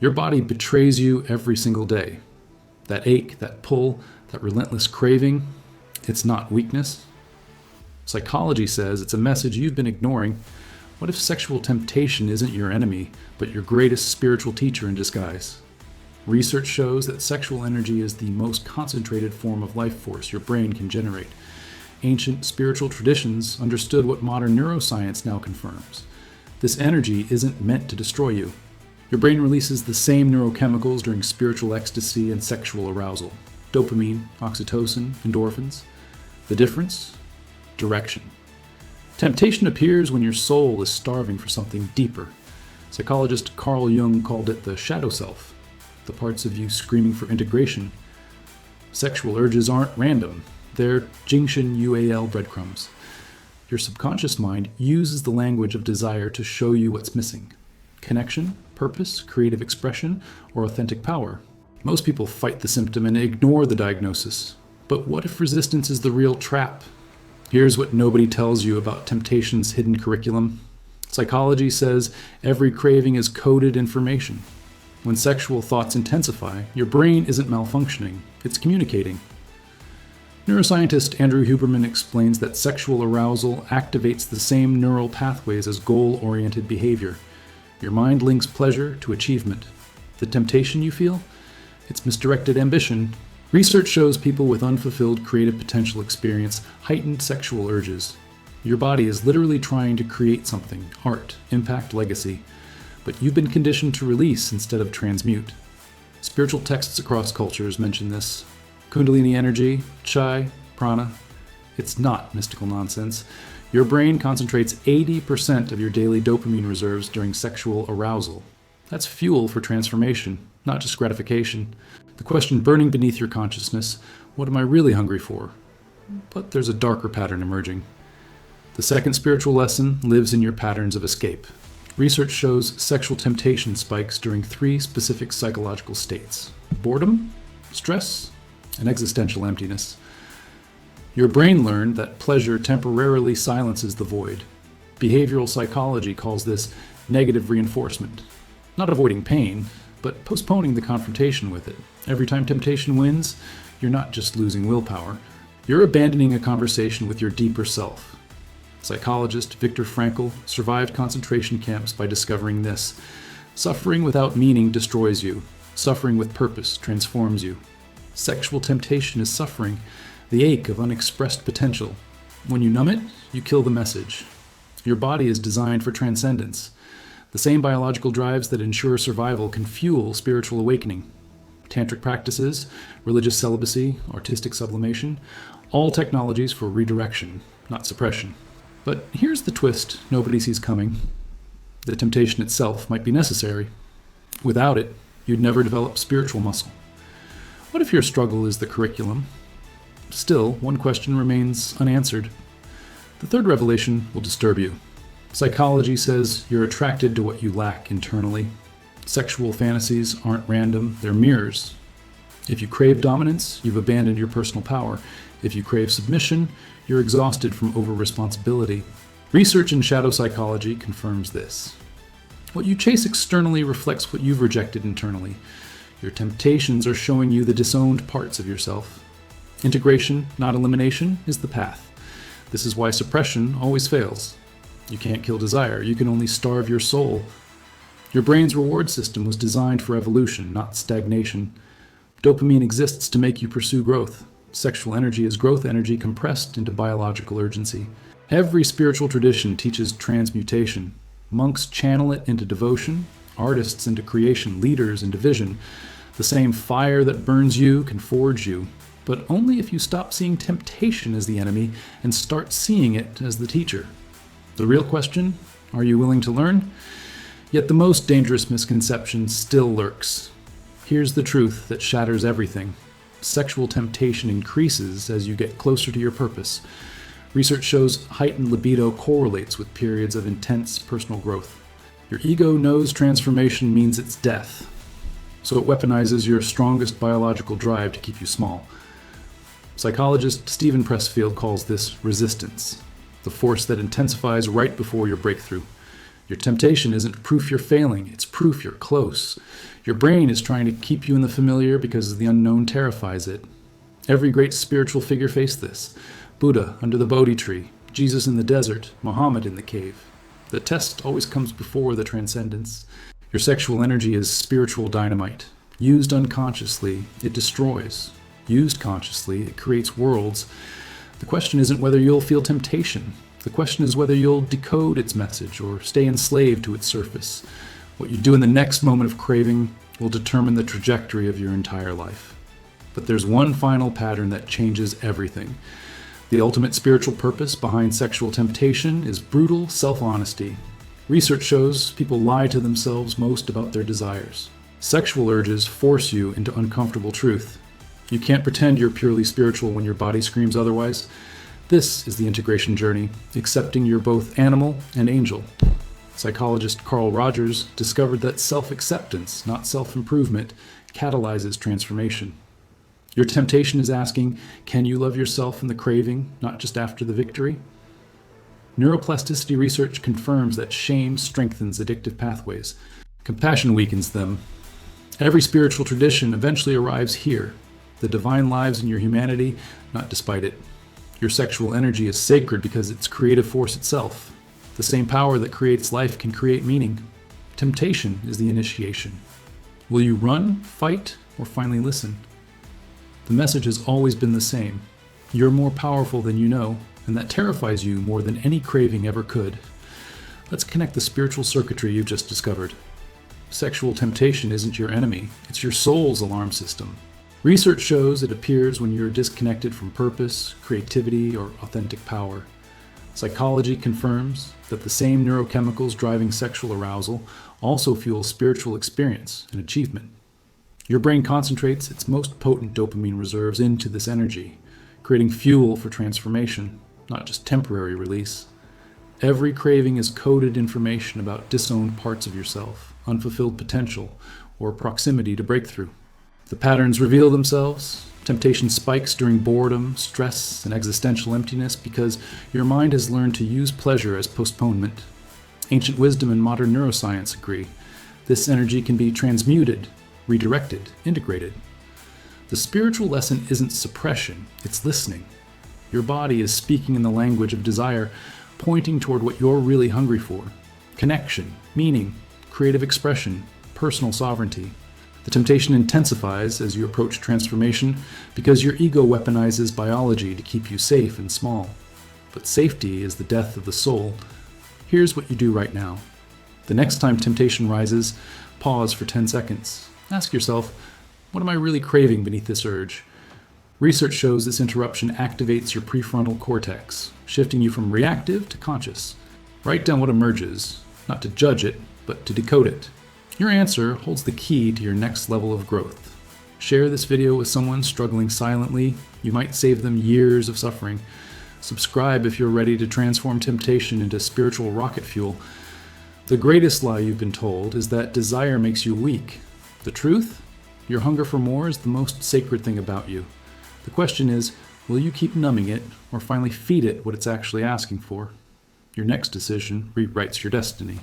Your body betrays you every single day. That ache, that pull, that relentless craving, it's not weakness. Psychology says it's a message you've been ignoring. What if sexual temptation isn't your enemy, but your greatest spiritual teacher in disguise? Research shows that sexual energy is the most concentrated form of life force your brain can generate. Ancient spiritual traditions understood what modern neuroscience now confirms. This energy isn't meant to destroy you. Your brain releases the same neurochemicals during spiritual ecstasy and sexual arousal: dopamine, oxytocin, endorphins. The difference? Direction. Temptation appears when your soul is starving for something deeper. Psychologist Carl Jung called it the shadow self, the parts of you screaming for integration. Sexual urges aren't random. They're Jingshin UAL breadcrumbs. Your subconscious mind uses the language of desire to show you what's missing: connection, purpose, creative expression, or authentic power. Most people fight the symptom and ignore the diagnosis. But what if resistance is the real trap? Here's what nobody tells you about temptation's hidden curriculum. Psychology says every craving is coded information. When sexual thoughts intensify, your brain isn't malfunctioning, it's communicating. Neuroscientist Andrew Huberman explains that sexual arousal activates the same neural pathways as goal-oriented behavior. Your mind links pleasure to achievement. The temptation you feel? It's misdirected ambition. Research shows people with unfulfilled creative potential experience heightened sexual urges. Your body is literally trying to create something: art, impact, legacy. But you've been conditioned to release instead of transmute. Spiritual texts across cultures mention this. Kundalini energy, chai, prana. It's not mystical nonsense. Your brain concentrates 80% of your daily dopamine reserves during sexual arousal. That's fuel for transformation, not just gratification. The question burning beneath your consciousness: what am I really hungry for? But there's a darker pattern emerging. The second spiritual lesson lives in your patterns of escape. Research shows sexual temptation spikes during 3 specific psychological states: boredom, stress, and existential emptiness. Your brain learned that pleasure temporarily silences the void. Behavioral psychology calls this negative reinforcement. Not avoiding pain, but postponing the confrontation with it. Every time temptation wins, you're not just losing willpower. You're abandoning a conversation with your deeper self. Psychologist Viktor Frankl survived concentration camps by discovering this: suffering without meaning destroys you. Suffering with purpose transforms you. Sexual temptation is suffering, the ache of unexpressed potential. When you numb it, you kill the message. Your body is designed for transcendence. The same biological drives that ensure survival can fuel spiritual awakening. Tantric practices, religious celibacy, artistic sublimation, all technologies for redirection, not suppression. But here's the twist nobody sees coming. The temptation itself might be necessary. Without it, you'd never develop spiritual muscle. What if your struggle is the curriculum? Still, one question remains unanswered. The third revelation will disturb you. Psychology says you're attracted to what you lack internally. Sexual fantasies aren't random, they're mirrors. If you crave dominance, you've abandoned your personal power. If you crave submission, you're exhausted from over-responsibility. Research in shadow psychology confirms this. What you chase externally reflects what you've rejected internally. Your temptations are showing you the disowned parts of yourself. Integration, not elimination, is the path. This is why suppression always fails. You can't kill desire, you can only starve your soul. Your brain's reward system was designed for evolution, not stagnation. Dopamine exists to make you pursue growth. Sexual energy is growth energy compressed into biological urgency. Every spiritual tradition teaches transmutation. Monks channel it into devotion, artists into creation, leaders into vision. The same fire that burns you can forge you, but only if you stop seeing temptation as the enemy and start seeing it as the teacher. The real question: are you willing to learn? Yet the most dangerous misconception still lurks. Here's the truth that shatters everything. Sexual temptation increases as you get closer to your purpose. Research shows heightened libido correlates with periods of intense personal growth. Your ego knows transformation means its death, so it weaponizes your strongest biological drive to keep you small. Psychologist Stephen Pressfield calls this resistance, the force that intensifies right before your breakthrough. Your temptation isn't proof you're failing, it's proof you're close. Your brain is trying to keep you in the familiar because the unknown terrifies it. Every great spiritual figure faced this. Buddha under the Bodhi tree, Jesus in the desert, Muhammad in the cave. The test always comes before the transcendence. Your sexual energy is spiritual dynamite. Used unconsciously, it destroys. Used consciously, it creates worlds. The question isn't whether you'll feel temptation. The question is whether you'll decode its message or stay enslaved to its surface. What you do in the next moment of craving will determine the trajectory of your entire life. But there's one final pattern that changes everything. The ultimate spiritual purpose behind sexual temptation is brutal self-honesty. Research shows people lie to themselves most about their desires. Sexual urges force you into uncomfortable truth. You can't pretend you're purely spiritual when your body screams otherwise. This is the integration journey, accepting you're both animal and angel. Psychologist Carl Rogers discovered that self-acceptance, not self-improvement, catalyzes transformation. Your temptation is asking, can you love yourself in the craving, not just after the victory? Neuroplasticity research confirms that shame strengthens addictive pathways. Compassion weakens them. Every spiritual tradition eventually arrives here. The divine lives in your humanity, not despite it. Your sexual energy is sacred because it's creative force itself. The same power that creates life can create meaning. Temptation is the initiation. Will you run, fight, or finally listen? The message has always been the same. You're more powerful than you know, and that terrifies you more than any craving ever could. Let's connect the spiritual circuitry you've just discovered. Sexual temptation isn't your enemy, it's your soul's alarm system. Research shows it appears when you're disconnected from purpose, creativity, or authentic power. Psychology confirms that the same neurochemicals driving sexual arousal also fuel spiritual experience and achievement. Your brain concentrates its most potent dopamine reserves into this energy, creating fuel for transformation, not just temporary release. Every craving is coded information about disowned parts of yourself, unfulfilled potential, or proximity to breakthrough. The patterns reveal themselves. Temptation spikes during boredom, stress, and existential emptiness because your mind has learned to use pleasure as postponement. Ancient wisdom and modern neuroscience agree. This energy can be transmuted, redirected, integrated. The spiritual lesson isn't suppression, it's listening. Your body is speaking in the language of desire, pointing toward what you're really hungry for. Connection, meaning, creative expression, personal sovereignty. The temptation intensifies as you approach transformation because your ego weaponizes biology to keep you safe and small. But safety is the death of the soul. Here's what you do right now. The next time temptation rises, pause for 10 seconds. Ask yourself, what am I really craving beneath this urge? Research shows this interruption activates your prefrontal cortex, shifting you from reactive to conscious. Write down what emerges, not to judge it, but to decode it. Your answer holds the key to your next level of growth. Share this video with someone struggling silently. You might save them years of suffering. Subscribe if you're ready to transform temptation into spiritual rocket fuel. The greatest lie you've been told is that desire makes you weak. The truth? Your hunger for more is the most sacred thing about you. The question is, will you keep numbing it or finally feed it what it's actually asking for? Your next decision rewrites your destiny.